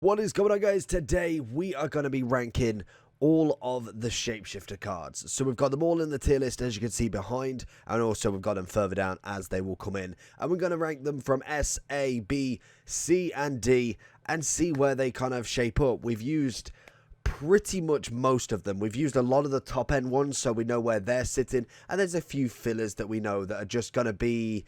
What is going on, guys? Today we are going to be ranking all of the Shapeshifter cards. So we've got them all in the tier list, as you can see behind, and also we've got them further down as they will come in. And we're going to rank them from S, A, B, C, and D, and see where they kind of shape up. We've used pretty much most of them. We've used a lot of the top end ones, so we know where they're sitting, and there's a few fillers that we know that are just going to be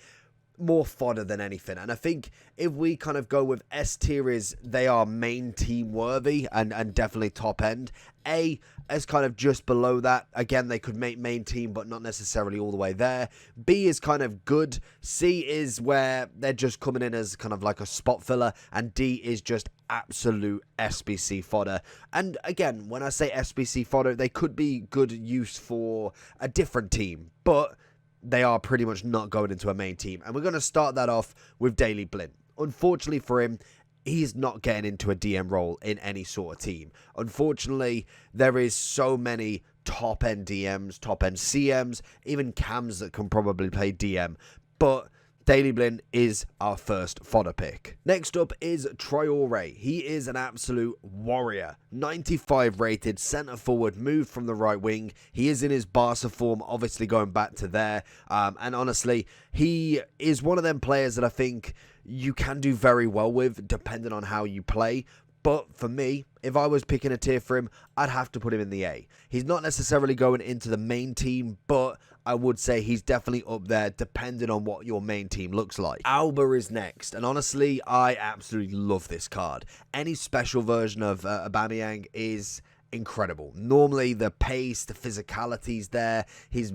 more fodder than anything. And I think if we kind of go with S tier, is they are main team worthy and definitely top end. A is kind of just below that. Again, they could make main team, but not necessarily all the way there. B is kind of good. C is where they're just coming in as kind of like a spot filler. And D is just absolute SBC fodder. And again, when I say SBC fodder, they could be good use for a different team, but they are pretty much not going into a main team. And we're going to start that off with Daley Blind. Unfortunately for him, he's not getting into a DM role in any sort of team. Unfortunately, there is so many top-end DMs, top-end CMs, even cams that can probably play DM. But Daley Blind is our first fodder pick. Next up is Troye Ray. He is an absolute warrior. 95 rated, centre forward, moved from the right wing. He is in his Barca form, obviously going back to there. And honestly, he is one of them players that I think you can do very well with, depending on how you play. But for me, if I was picking a tier for him, I'd have to put him in the A. He's not necessarily going into the main team, but I would say he's definitely up there depending on what your main team looks like. Alba is next, and honestly, I absolutely love this card. Any special version of Abamiang is incredible. Normally the pace, the physicality's there. He's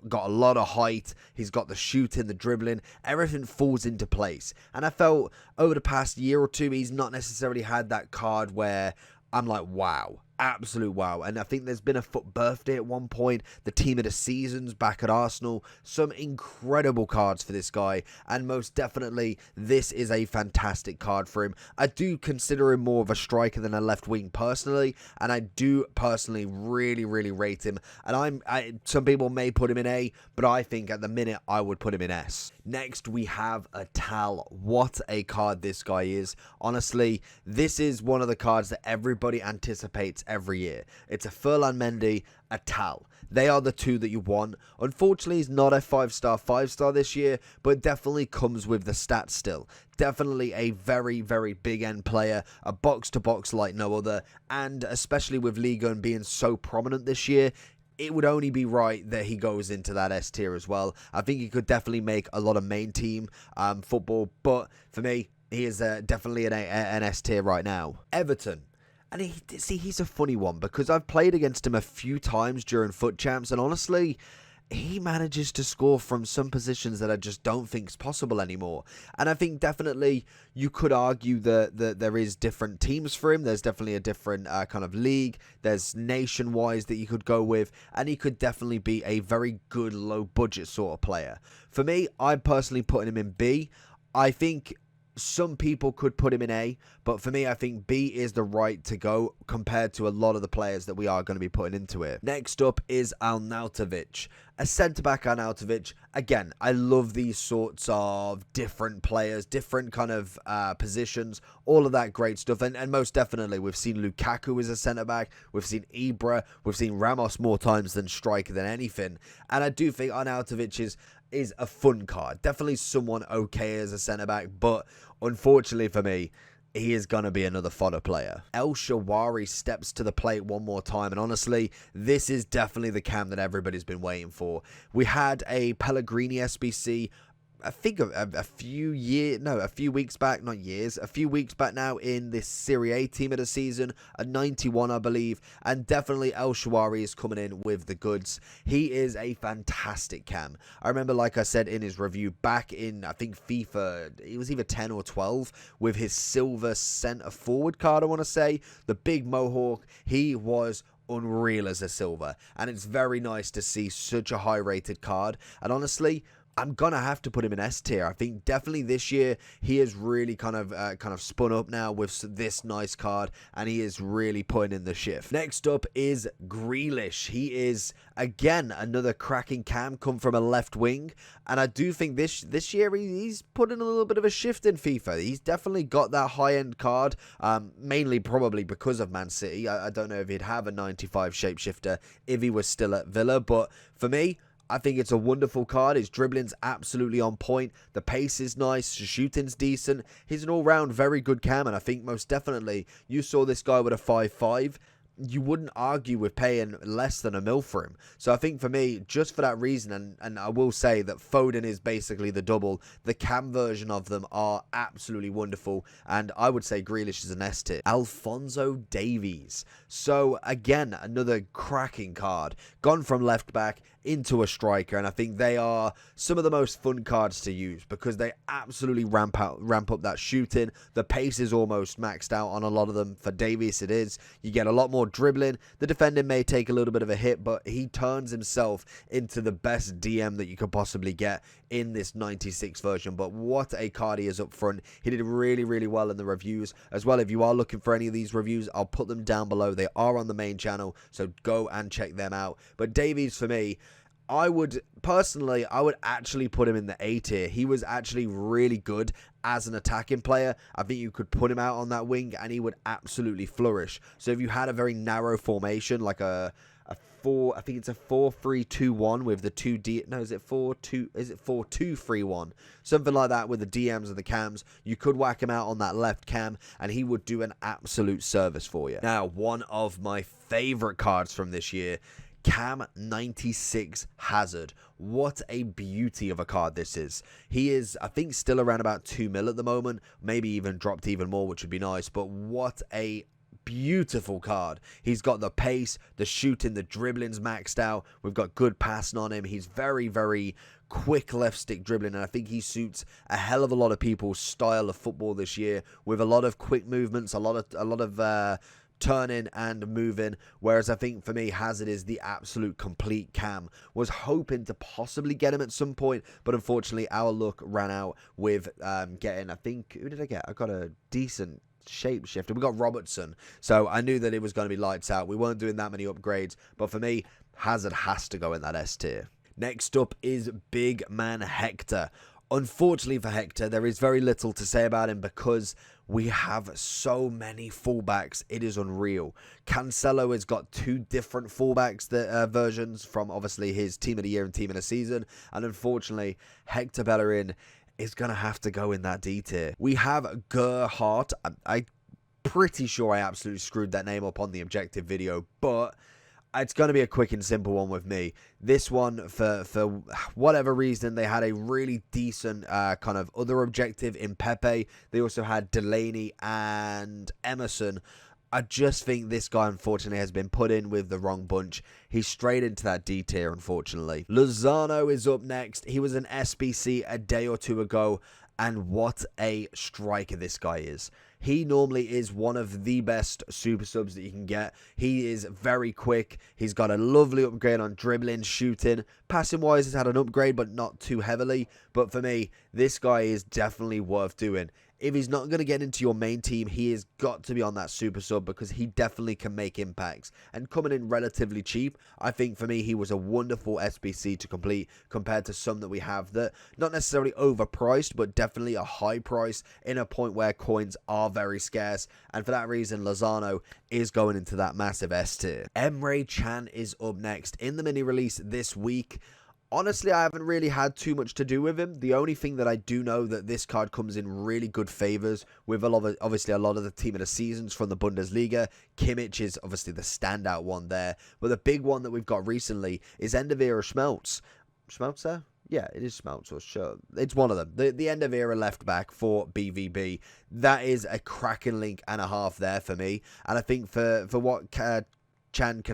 got a lot of height. He's got the shooting, the dribbling. Everything falls into place. And I felt over the past year or two, he's not necessarily had that card where I'm like, wow. Absolute wow. And I think there's been a FUT birthday at one point, the team of the seasons back at Arsenal. Some incredible cards for this guy, and most definitely this is a fantastic card for him. I do consider him more of a striker than a left wing personally, and I do personally really rate him. And some people may put him in A, but I think at the minute I would put him in S. Next we have a Tal. What a card this guy is. Honestly, this is one of the cards that everybody anticipates every year. It's a Ferland Mendy, a Tal. They are the two that you want. Unfortunately, he's not a 5-star this year, but definitely comes with the stats still. Definitely a very big end player, a box-to-box like no other, and especially with Liga and being so prominent this year, it would only be right that he goes into that S tier as well. I think he could definitely make a lot of main team football, but for me, he is definitely an S tier right now. Everton. And he's a funny one because I've played against him a few times during FUT Champs, and honestly, he manages to score from some positions that I just don't think is possible anymore. And I think definitely you could argue that there is different teams for him. There's definitely a different kind of league. There's nation-wise that you could go with, and he could definitely be a very good low-budget sort of player. For me, I'm personally putting him in B. I think some people could put him in A, but for me, I think B is the right to go compared to a lot of the players that we are going to be putting into it. Next up is Nautovich. A centre-back Nautovich. Again, I love these sorts of different players, different kind of positions, all of that great stuff. And most definitely, we've seen Lukaku as a centre-back. We've seen Ibra. We've seen Ramos more times than striker than anything. And I do think Nautovich is a fun card. Definitely someone okay as a centre-back, but unfortunately for me, he is going to be another fodder player. El Shaarawy steps to the plate one more time, and honestly, this is definitely the cam that everybody's been waiting for. We had a Pellegrini SBC, I think a few weeks back now in this Serie A team of the season, a 91 I believe, and definitely El Shaarawy is coming in with the goods. He is a fantastic cam. I remember, like I said in his review, back in I think FIFA, it was either 10 or 12, with his silver centre forward card, I want to say, the big mohawk. He was unreal as a silver, and it's very nice to see such a high rated card. And honestly, I'm gonna have to put him in S tier. I think definitely this year he is really kind of spun up now with this nice card, and he is really putting in the shift. Next up is Grealish. He is again another cracking cam, come from a left wing, and I do think this year he's put in a little bit of a shift in FIFA. He's definitely got that high end card, mainly probably because of Man City. I don't know if he'd have a 95 Shapeshifter if he was still at Villa, but for me, I think it's a wonderful card. His dribbling's absolutely on point. The pace is nice. His shooting's decent. He's an all-round very good cam, and I think most definitely you saw this guy with a 5.5. You wouldn't argue with paying less than £1 million for him. So I think for me, just for that reason, and I will say that Foden is basically the double. The cam version of them are absolutely wonderful, and I would say Grealish is an S tier. Alfonso Davies. So again, another cracking card. Gone from left back into a striker, and I think they are some of the most fun cards to use because they absolutely ramp up that shooting. The pace is almost maxed out on a lot of them. For Davies, it is. You get a lot more dribbling. The defending may take a little bit of a hit, but he turns himself into the best DM that you could possibly get in this 96 version. But what a card he is up front. He did really, really well in the reviews as well. If you are looking for any of these reviews, I'll put them down below. They are on the main channel, so go and check them out. But Davies, for me, I would actually put him in the A tier. He was actually really good as an attacking player. I think you could put him out on that wing and he would absolutely flourish. So if you had a very narrow formation, like I think it's a 4-3-2-1 with the 2D. No, is it 4-2? Is it 4-2-3-1? Something like that with the DMs and the cams. You could whack him out on that left cam, and he would do an absolute service for you. Now, one of my favorite cards from this year, Cam 96 Hazard. What a beauty of a card this is. He is, I think, still around about 2 mil at the moment. Maybe even dropped even more, which would be nice. But what a beautiful card. He's got the pace, the shooting, the dribbling's maxed out. We've got good passing on him. He's very, very quick left stick dribbling, and I think he suits a hell of a lot of people's style of football this year, with a lot of quick movements, a lot of turning and moving, whereas I think for me Hazard is the absolute complete cam. Was hoping to possibly get him at some point, but unfortunately our luck ran out with getting, I think, who did I get? I got a decent shapeshifter. We got Robertson, so I knew that it was going to be lights out. We weren't doing that many upgrades, but for me Hazard has to go in that S tier. Next up is Big Man Hector. Unfortunately for Hector, there is very little to say about him because we have so many fullbacks. It is unreal. Cancelo has got 2 different fullbacks versions from obviously his team of the year and team of the season. And unfortunately, Hector Bellerin is going to have to go in that D tier. We have Gerhardt. I'm pretty sure I absolutely screwed that name up on the objective video, but it's going to be a quick and simple one with me. This one, for whatever reason, they had a really decent kind of other objective in Pepe. They also had Delaney and Emerson. I just think this guy, unfortunately, has been put in with the wrong bunch. He's straight into that D tier, unfortunately. Lozano is up next. He was an SBC a day or two ago, and what a striker this guy is. He normally is one of the best super subs that you can get. He is very quick. He's got a lovely upgrade on dribbling, shooting. Passing wise, he's had an upgrade, but not too heavily. But for me, this guy is definitely worth doing. If he's not going to get into your main team, he has got to be on that super sub because he definitely can make impacts. And coming in relatively cheap, I think for me, he was a wonderful SBC to complete compared to some that we have that not necessarily overpriced, but definitely a high price in a point where coins are very scarce. And for that reason, Lozano is going into that massive S tier. Emre Can is up next in the mini release this week. Honestly, I haven't really had too much to do with him. The only thing that I do know that this card comes in really good favors with obviously a lot of the team of the seasons from the Bundesliga. Kimmich is obviously the standout one there. But the big one that we've got recently is End of Era Schmelz. Schmelzer? Yeah, it is Schmelz, or sure. It's one of them. The End of Era left back for BVB. That is a cracking link and a half there for me. And I think for what Can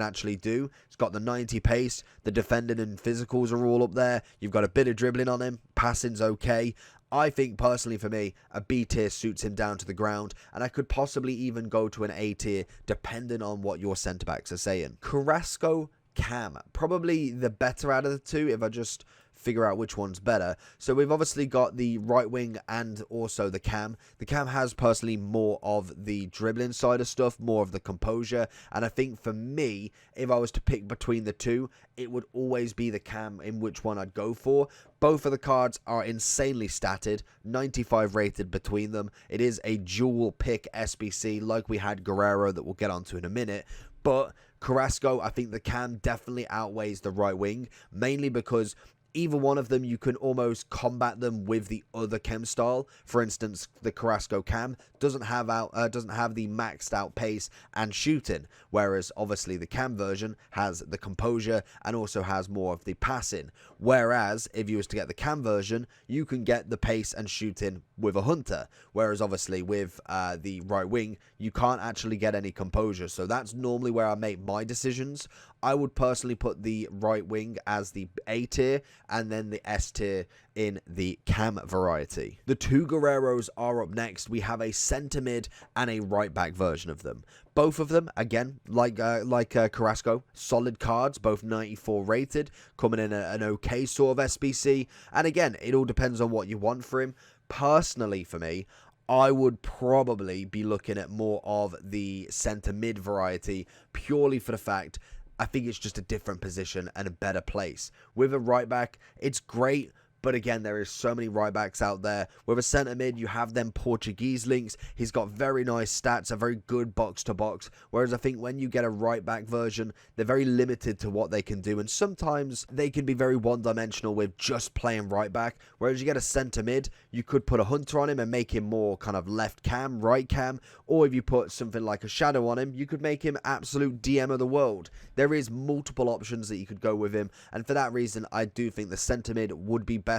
actually do, it's got the 90 pace, the defending and physicals are all up there. You've got a bit of dribbling on him, passing's okay. I think personally for me, a B tier suits him down to the ground, and I could possibly even go to an A tier depending on what your centre backs are saying. Carrasco Cam, probably the better out of the two if I just figure out which one's better. So we've obviously got the right wing and also the Cam. The Cam has personally more of the dribbling side of stuff, more of the composure, and I think for me, if I was to pick between the two, it would always be the Cam in which one I'd go for. Both of the cards are insanely statted, 95 rated between them. It is a dual pick SBC like we had Guerrero that we'll get onto in a minute, but Carrasco, I think the Cam definitely outweighs the right wing, mainly because either one of them, you can almost combat them with the other chem style. For instance, the Carrasco Cam doesn't have the maxed out pace and shooting, whereas obviously the Cam version has the composure and also has more of the passing. Whereas if you was to get the Cam version, you can get the pace and shooting with a Hunter, whereas obviously with the right wing, you can't actually get any composure. So that's normally where I make my decisions. I would personally put the right wing as the A tier and then the S tier in the Cam variety. The two Guerreros are up next. We have a center mid and a right back version of them. Both of them, again, like Carrasco, solid cards, both 94 rated, coming in at an okay sort of SBC. And again, it all depends on what you want for him. Personally, for me, I would probably be looking at more of the center mid variety, purely for the fact I think it's just a different position and a better place. With a right back, it's great, but again, there is so many right backs out there. With a centre mid, you have them Portuguese links. He's got very nice stats, a very good box-to-box. Whereas I think when you get a right back version, they're very limited to what they can do. And sometimes they can be very one-dimensional with just playing right back. Whereas you get a centre mid, you could put a Hunter on him and make him more kind of left cam, right cam. Or if you put something like a Shadow on him, you could make him absolute DM of the world. There is multiple options that you could go with him. And for that reason, I do think the centre mid would be better.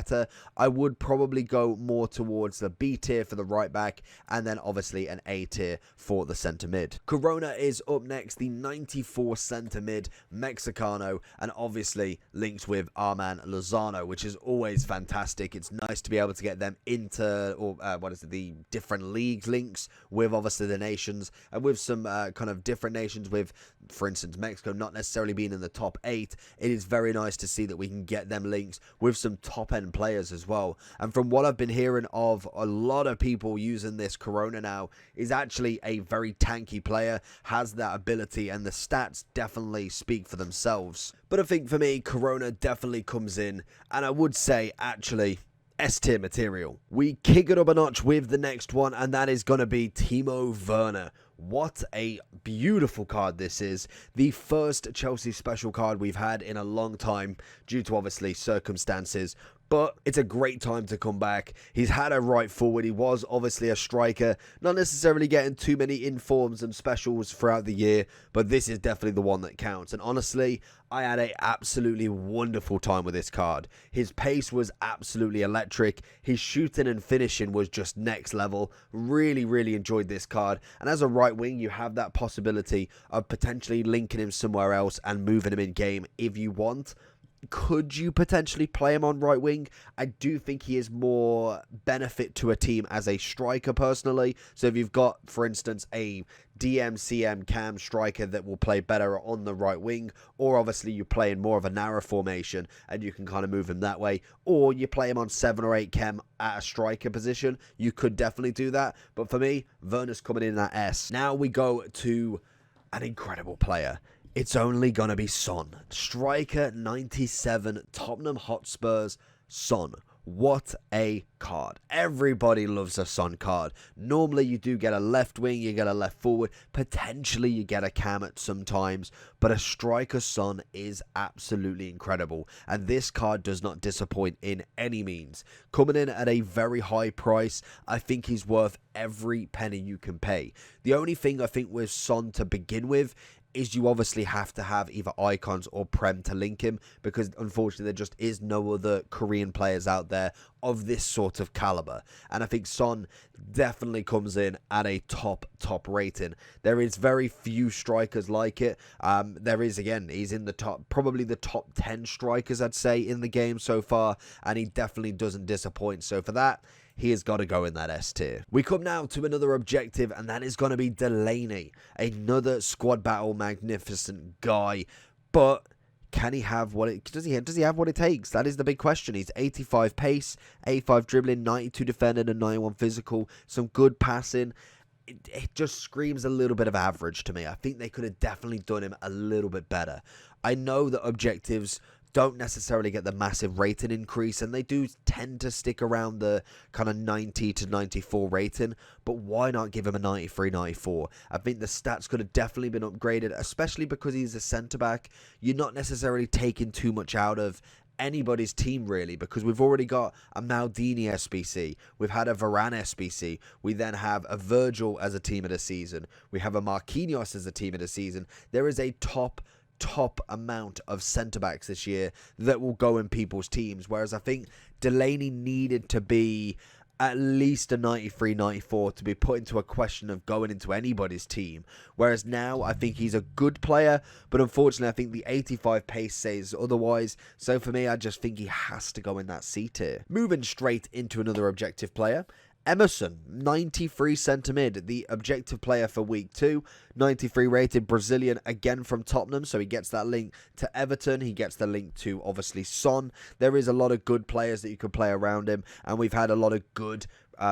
I would probably go more towards the B tier for the right back and then obviously an A tier for the center mid. Corona is up next, the 94 center mid Mexicano, and obviously linked with our man Lozano, which is always fantastic. It's nice to be able to get them into the different leagues links with obviously the nations and with some kind of different nations with, for instance, Mexico not necessarily being in the top 8. It is very nice to see that we can get them links with some top end players as well. And from what I've been hearing of a lot of people using this Corona now, is actually a very tanky player, has that ability, and the stats definitely speak for themselves. But I think for me, Corona definitely comes in, and I would say actually S tier material. We kick it up a notch with the next one, and that is going to be Timo Werner. What a beautiful card this is. The first Chelsea special card we've had in a long time due to obviously circumstances. But it's a great time to come back. He's had a right forward. He was obviously a striker. Not necessarily getting too many informs and specials throughout the year. But this is definitely the one that counts. And honestly, I had an absolutely wonderful time with this card. His pace was absolutely electric. His shooting and finishing was just next level. Really, really enjoyed this card. And as a right wing, you have that possibility of potentially linking him somewhere else and moving him in game if you want. Could you potentially play him on right wing? I do think he is more benefit to a team as a striker personally. So if you've got, for instance, a DMCM cam striker that will play better on the right wing, or obviously you play in more of a narrow formation and you can kind of move him that way, or you play him on 7 or 8 chem at a striker position, you could definitely do that. But for me, Werner's coming in at S. Now we go to an incredible player. It's only going to be Son. Striker 97, Tottenham Hotspurs, Son. What a card. Everybody loves a Son card. Normally you do get a left wing, you get a left forward, potentially you get a cam at sometimes, but a striker Son is absolutely incredible, and this card does not disappoint in any means. Coming in at a very high price, I think he's worth every penny you can pay. The only thing I think with Son to begin with is you obviously have to have either icons or prem to link him, because unfortunately there just is no other Korean players out there of this sort of caliber. And I think Son definitely comes in at a top rating. There is very few strikers like it. There is, again, he's in the top, probably the top 10 strikers I'd say in the game so far, and he definitely doesn't disappoint. So for that, he has got to go in that S tier. We come now to another objective, and that is going to be Delaney. Another squad battle magnificent guy, but can he have what it does he have what it takes? That is the big question. He's 85 pace, 85 dribbling, 92 defending, and 91 physical. Some good passing. It just screams a little bit of average to me. I think they could have definitely done him a little bit better. I know that objectives don't necessarily get the massive rating increase, and they do tend to stick around the kind of 90 to 94 rating, but why not give him a 93, 94? I think the stats could have definitely been upgraded, especially because he's a centre-back. You're not necessarily taking too much out of anybody's team, really, because we've already got a Maldini SBC, we've had a Varane SBC, we then have a Virgil as a team of the season, we have a Marquinhos as a team of the season. There is a top amount of centre-backs this year that will go in people's teams, whereas I think Delaney needed to be at least a 93, 94 to be put into a question of going into anybody's team, whereas now I think he's a good player, but unfortunately I think the 85 pace says otherwise, so for me I just think he has to go in that C tier. Moving straight into another objective player, Emerson, 93 centre mid, the objective player for week 2, 93 rated Brazilian, again from Tottenham, so he gets that link to Everton, he gets the link to obviously Son. There is a lot of good players that you could play around him, and we've had a lot of good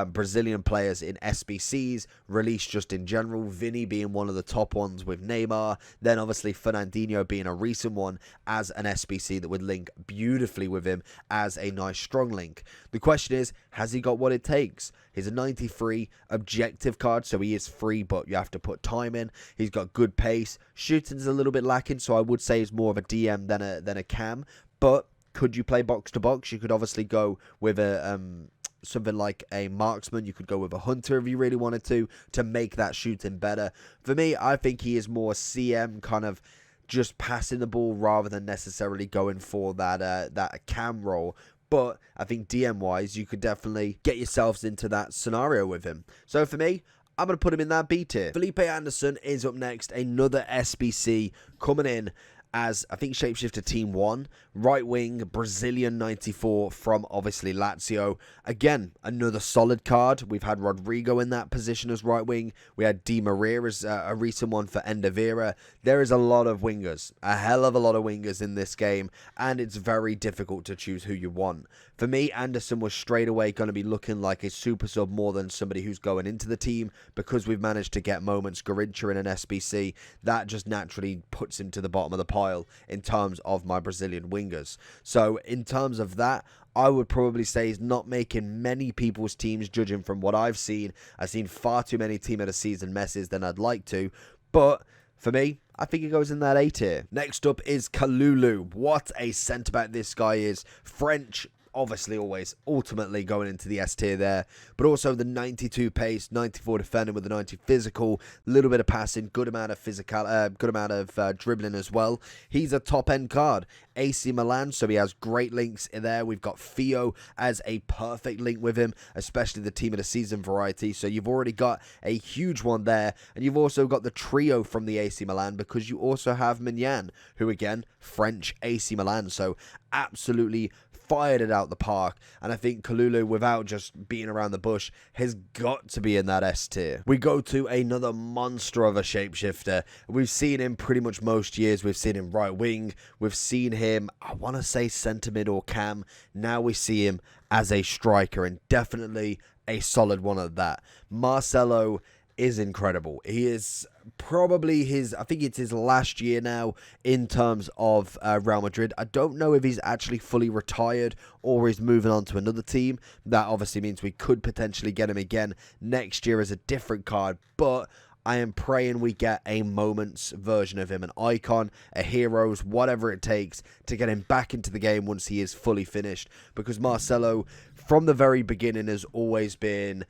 Brazilian players in SBCs released just in general, Vini being one of the top ones with Neymar, then obviously Fernandinho being a recent one as an SBC that would link beautifully with him as a nice strong link. The question is, has he got what it takes? He's a 93 objective card, so he is free, but you have to put time in. He's got good pace, shooting's a little bit lacking, so I would say he's more of a DM than a cam, but could you play box to box? You could obviously go with a something like a marksman. You could go with a hunter if you really wanted to make that shooting better. For me, I think he is more CM, kind of just passing the ball rather than necessarily going for that cam role. But I think DM wise, you could definitely get yourselves into that scenario with him. So for me, I'm going to put him in that B tier. Felipe Anderson is up next, another SBC coming in as, I think, Shapeshifter Team 1, right wing, Brazilian 94 from, obviously, Lazio. Again, another solid card. We've had Rodrigo in that position as right wing. We had Di Maria as a recent one for End of Era. There is a lot of wingers, a hell of a lot of wingers in this game, and it's very difficult to choose who you want. For me, Anderson was straight away going to be looking like a super sub more than somebody who's going into the team, because we've managed to get moments Garincha in an SBC. That just naturally puts him to the bottom of the pile in terms of my Brazilian wingers. So in terms of that, I would probably say he's not making many people's teams, judging from what I've seen. I've seen far too many team of the season messes than I'd like to, but for me, I think he goes in that A tier. Next up is Kahlulu. What a centre-back this guy is. French, obviously always ultimately going into the S tier there, but also the 92 pace, 94 defending with the 90 physical, little bit of passing, good amount of physical, good amount of dribbling as well. He's a top end card. AC Milan, so he has great links in there. We've got Theo as a perfect link with him, especially the team of the season variety, so you've already got a huge one there, and you've also got the trio from the AC Milan, because you also have Mignan, who again, French AC Milan, so absolutely fired it out the park, and I think Kahlulu, without just being around the bush, has got to be in that S tier. We go to another monster of a shapeshifter. We've seen him pretty much most years. We've seen him right wing, we've seen him, I want to say centre mid or cam. Now we see him as a striker, and definitely a solid one at that. Marcelo is incredible. He is probably I think it's his last year now in terms of Real Madrid. I don't know if he's actually fully retired or he's moving on to another team. That obviously means we could potentially get him again next year as a different card, but I am praying we get a moments version of him, an icon, a heroes, whatever it takes to get him back into the game once he is fully finished, because Marcelo from the very beginning has always been,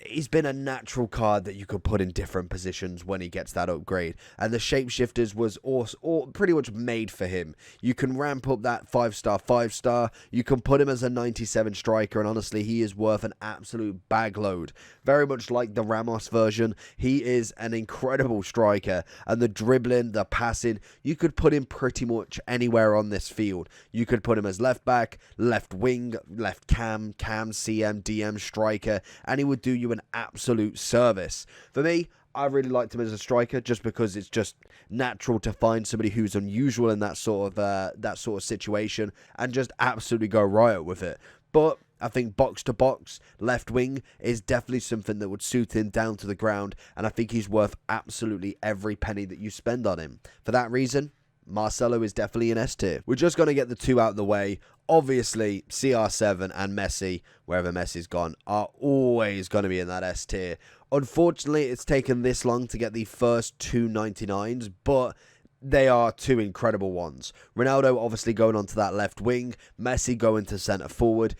he's been a natural card that you could put in different positions when he gets that upgrade, and the Shapeshifters was also pretty much made for him. You can ramp up that 5-star, you can put him as a 97 striker, and honestly, he is worth an absolute bag load. Very much like the Ramos version, he is an incredible striker, and the dribbling, the passing, you could put him pretty much anywhere on this field. You could put him as left back, left wing, left cam, CM, DM, striker, and he would do you an absolute service. For me, I really liked him as a striker just because it's just natural to find somebody who's unusual in that sort of situation and just absolutely go riot with it. But I think box to box, left wing is definitely something that would suit him down to the ground, and I think he's worth absolutely every penny that you spend on him. For that reason, Marcelo is definitely an S tier. We're just going to get the two out of the way. Obviously, CR7 and Messi, wherever Messi's gone, are always going to be in that S tier. Unfortunately, it's taken this long to get the first two 99s, but they are two incredible ones. Ronaldo obviously going onto that left wing, Messi going to centre forward.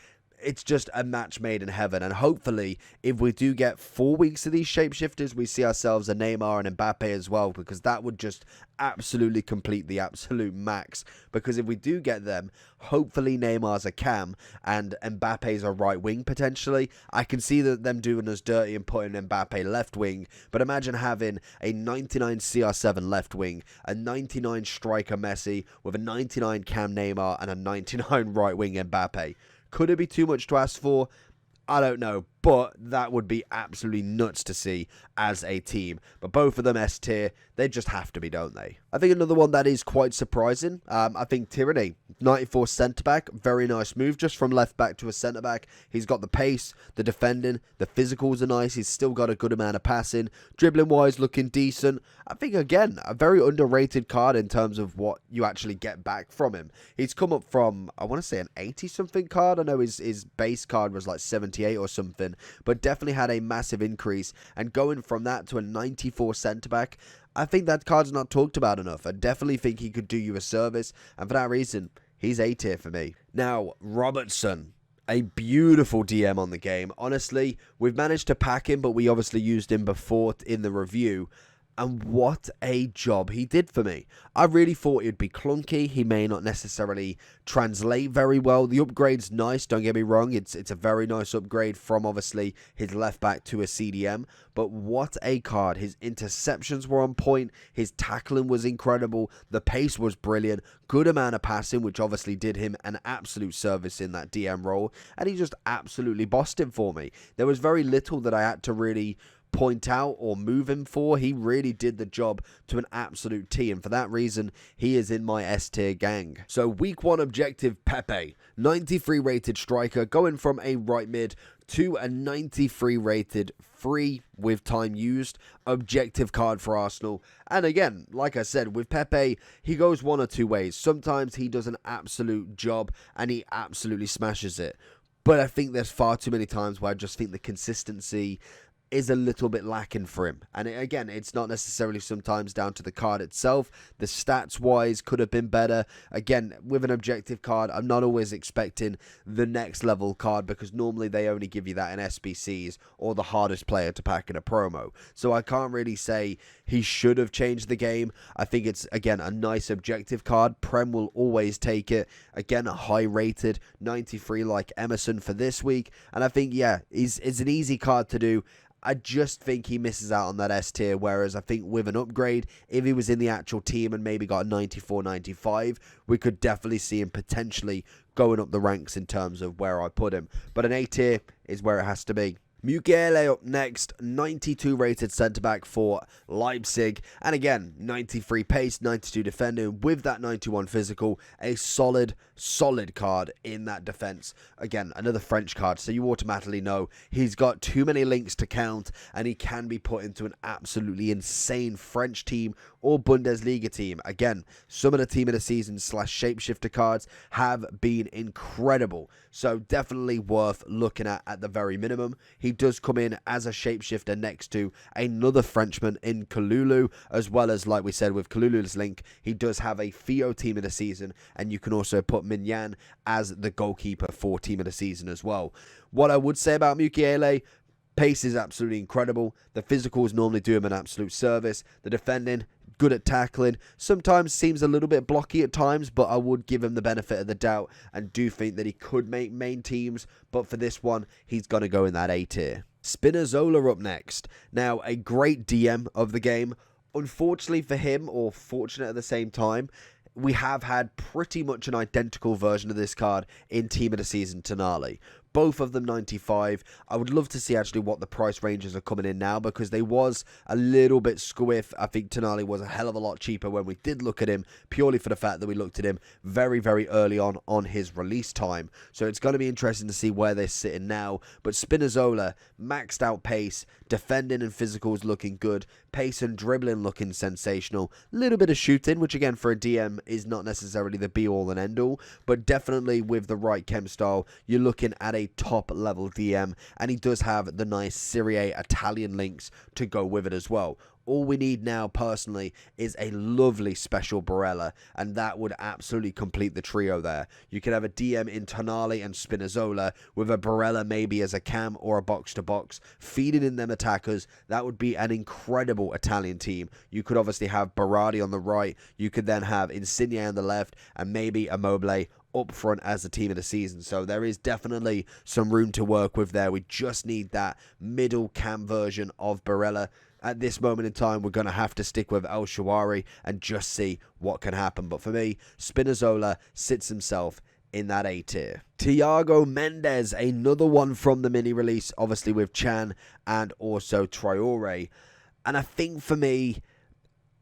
It's just a match made in heaven, and hopefully if we do get 4 weeks of these shapeshifters, we see ourselves a Neymar and Mbappe as well, because that would just absolutely complete the absolute max. Because if we do get them, hopefully Neymar's a cam and Mbappe's a right wing potentially. I can see that them doing us dirty and putting Mbappe left wing, but imagine having a 99 CR7 left wing, a 99 striker Messi with a 99 cam Neymar and a 99 right wing Mbappe. Could it be too much to ask for? I don't know, but that would be absolutely nuts to see as a team. But both of them S tier, they just have to be, don't they? I think another one that is quite surprising, I think Tyranny, 94 centre-back, very nice move, just from left-back to a centre-back. He's got the pace, the defending, the physicals are nice, he's still got a good amount of passing, dribbling-wise looking decent. I think, again, a very underrated card in terms of what you actually get back from him. He's come up from, I want to say, an 80-something card. I know his base card was like 78 or something, but definitely had a massive increase, and going from that to a 94 centre-back, I think that card's not talked about enough. I definitely think he could do you a service, and for that reason, he's A tier for me. Now, Robertson, a beautiful DM on the game. Honestly, we've managed to pack him, but we obviously used him before in the review. And what a job he did for me. I really thought he'd be clunky. He may not necessarily translate very well. The upgrade's nice, don't get me wrong. It's a very nice upgrade from obviously his left back to a CDM. But what a card. His interceptions were on point. His tackling was incredible. The pace was brilliant. Good amount of passing, which obviously did him an absolute service in that DM role. And he just absolutely bossed him for me. There was very little that I had to really point out or move him for. He really did the job to an absolute T, and for that reason he is in my S tier gang. So week 1 objective, Pepe, 93 rated striker, going from a right mid to a 93 rated free with time used objective card for Arsenal. And again, like I said, with Pepe, he goes one or two ways. Sometimes he does an absolute job and he absolutely smashes it, but I think there's far too many times where I just think the consistency is a little bit lacking for him. And again, it's not necessarily sometimes down to the card itself. The stats wise could have been better. Again, with an objective card, I'm not always expecting the next level card, because normally they only give you that in SBCs or the hardest player to pack in a promo. So I can't really say he should have changed the game. I think it's, again, a nice objective card. Prem will always take it. Again, a high rated 93 like Emerson for this week. And I think, yeah, it's an easy card to do. I just think he misses out on that S tier, whereas I think with an upgrade, if he was in the actual team and maybe got a 94, 95, we could definitely see him potentially going up the ranks in terms of where I put him. But an A tier is where it has to be. Mukiele up next, 92 rated centre-back for Leipzig. And again, 93 pace, 92 defending with that 91 physical. A solid card in that defence. Again, another French card, so you automatically know he's got too many links to count, and he can be put into an absolutely insane French team or Bundesliga team. Again, some of the team of the season / shapeshifter cards have been incredible. So definitely worth looking at the very minimum. He does come in as a shapeshifter next to another Frenchman in Kahlulu, as well as, like we said, with Kahlulu's link, he does have a Theo team of the season, and you can also put Mignan as the goalkeeper for team of the season as well. What I would say about Mukiele, pace is absolutely incredible. The physicals normally do him an absolute service. The defending, good at tackling. Sometimes seems a little bit blocky at times, but I would give him the benefit of the doubt and do think that he could make main teams. But for this one, he's going to go in that A tier. Spinazzola up next. Now, a great DM of the game. Unfortunately for him, or fortunate at the same time, we have had pretty much an identical version of this card in Team of the Season Tonali. Both of them 95. I would love to see actually what the price ranges are coming in now, because they was a little bit squiff. I think Thiago was a hell of a lot cheaper when we did look at him, purely for the fact that we looked at him very, very early on his release time. So it's going to be interesting to see where they're sitting now. But Spinazzola, maxed out pace, defending and physicals looking good, pace and dribbling looking sensational, little bit of shooting, which again for a DM is not necessarily the be all and end all, but definitely with the right chem style, you're looking at a top level DM, and he does have the nice Serie A Italian links to go with it as well. All we need now, personally, is a lovely special Barella, and that would absolutely complete the trio there. You could have a DM in Tonali and Spinazzola, with a Barella maybe as a cam or a box-to-box, feeding in them attackers. That would be an incredible Italian team. You could obviously have Berardi on the right, you could then have Insigne on the left, and maybe Immobile up front as the team of the season. So there is definitely some room to work with there. We just need that middle cam version of Barella. At this moment in time, we're going to have to stick with El Shaarawy and just see what can happen. But for me, Spinazzola sits himself in that A tier. Thiago Mendez, another one from the mini release, obviously with Chan and also Troye Ray. And I think for me,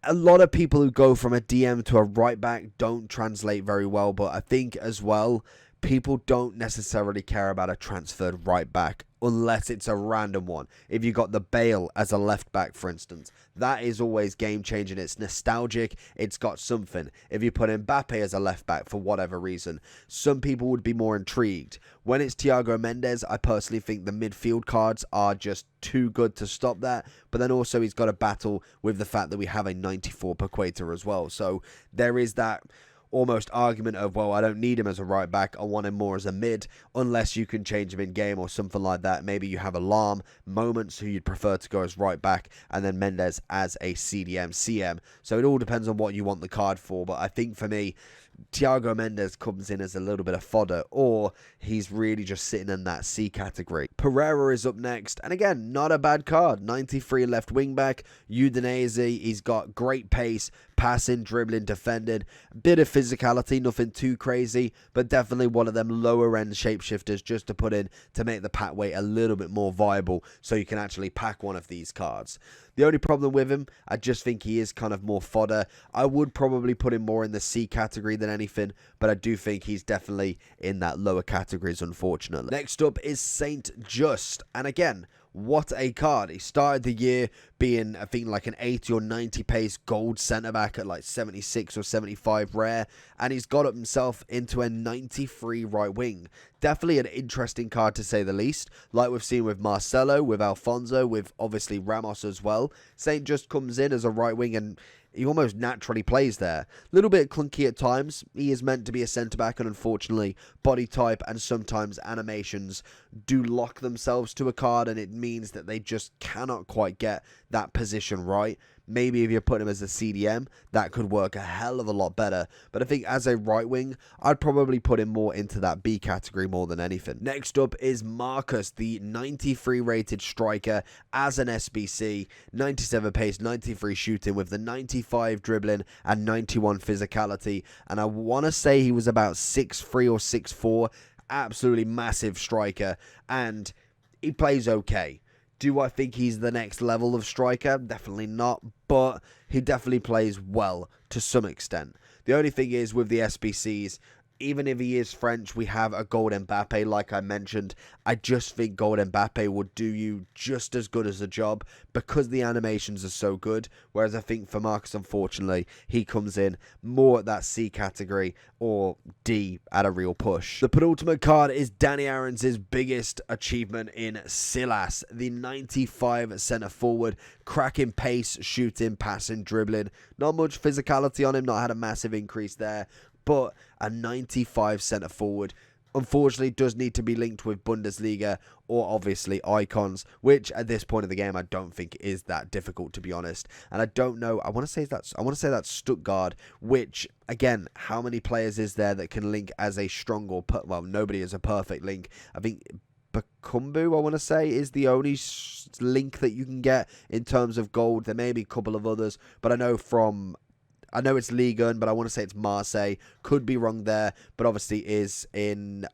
a lot of people who go from a DM to a right back don't translate very well. But I think as well, people don't necessarily care about a transferred right back unless it's a random one. If you got the Bale as a left back, for instance, that is always game changing. It's nostalgic. It's got something. If you put Mbappe as a left back for whatever reason, some people would be more intrigued. When it's Thiago Mendez, I personally think the midfield cards are just too good to stop that. But then also he's got to battle with the fact that we have a 94 per Quater as well. So there is that almost argument of, well, I don't need him as a right back, I want him more as a mid, unless you can change him in game or something like that. Maybe you have Alarm, Moments, who you'd prefer to go as right back, and then Mendez as a CDM, CM. So it all depends on what you want the card for, but I think for me, Thiago Mendez comes in as a little bit of fodder, or he's really just sitting in that C category. Pereira is up next, and again, not a bad card. 93 left wing back, Udinese. He's got great pace, passing, dribbling, defending, bit of physicality, nothing too crazy, but definitely one of them lower end shapeshifters just to put in to make the pack weight a little bit more viable, so you can actually pack one of these cards. The only problem with him, I just think he is kind of more fodder. I would probably put him more in the C category than anything, but I do think he's definitely in that lower categories, unfortunately. Next up is Saint Just, and again, what a card. He started the year being, I think, like an 80 or 90 pace gold centre-back at like 76 or 75 rare, and he's got up himself into a 93 right wing. Definitely an interesting card to say the least, like we've seen with Marcelo, with Alfonso, with obviously Ramos as well. Saint Just comes in as a right wing and he almost naturally plays there. A little bit clunky at times. He is meant to be a centre-back, and unfortunately, body type and sometimes animations do lock themselves to a card, and it means that they just cannot quite get that position right. Maybe if you put him as a CDM, that could work a hell of a lot better. But I think as a right wing, I'd probably put him more into that B category more than anything. Next up is Marcus, the 93 rated striker as an SBC. 97 pace, 93 shooting with the 95 dribbling and 91 physicality. And I want to say he was about 6'3" or 6'4". Absolutely massive striker. And he plays okay. Do I think he's the next level of striker? Definitely not, but he definitely plays well to some extent. The only thing is with the SBCs, even if he is French, we have a gold Mbappe, like I mentioned. I just think gold Mbappe would do you just as good as the job because the animations are so good. Whereas I think for Marcus, unfortunately, he comes in more at that C category or D at a real push. The penultimate card is Danny Aarons' biggest achievement in Silas, the 95 centre forward, cracking pace, shooting, passing, dribbling. Not much physicality on him, not had a massive increase there, but a 95 centre forward. Unfortunately, does need to be linked with Bundesliga or obviously icons, which at this point of the game I don't think is that difficult, to be honest. And I don't know. I want to say that's Stuttgart, which again, how many players is there that can link as a strong or well, nobody is a perfect link. I think Bakumbu, I want to say, is the only link that you can get in terms of gold. There may be a couple of others, but I know it's Ligue 1, but I want to say it's Marseille. Could be wrong there, but obviously is in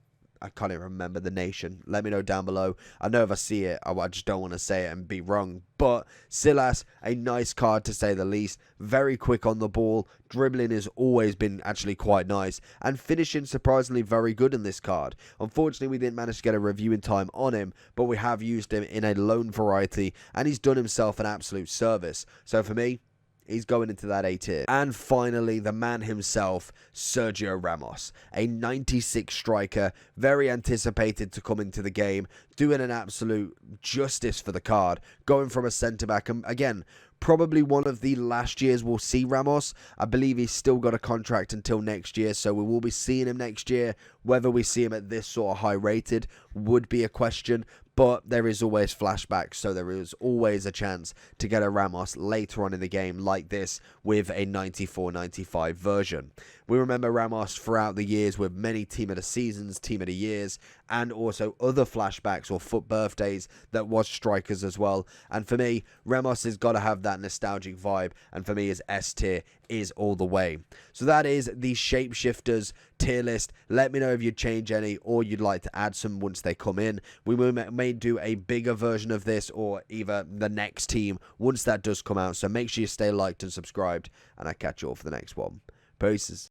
I can't even remember the nation. Let me know down below. I know if I see it, I just don't want to say it and be wrong. But Silas, a nice card to say the least. Very quick on the ball. Dribbling has always been actually quite nice. And finishing surprisingly very good in this card. Unfortunately, we didn't manage to get a review in time on him, but we have used him in a loan variety, and he's done himself an absolute service. So for me, he's going into that A tier. And finally, the man himself, Sergio Ramos. A 96 striker, very anticipated to come into the game, doing an absolute justice for the card, going from a centre-back, and again, probably one of the last years we'll see Ramos. I believe he's still got a contract until next year, so we will be seeing him next year. Whether we see him at this sort of high rated would be a question, but there is always flashbacks, so there is always a chance to get a Ramos later on in the game like this with a 94-95 version. We remember Ramos throughout the years with many Team of the Seasons, Team of the Years, and also other flashbacks or foot birthdays that was strikers as well. And for me, Ramos has got to have that nostalgic vibe, and for me, his S tier is all the way. So that is the Shapeshifters tier list. Let me know if you'd change any or you'd like to add some once they come in. We may do a bigger version of this or either the next team once that does come out. So make sure you stay liked and subscribed, and I'll catch you all for the next one. Peace.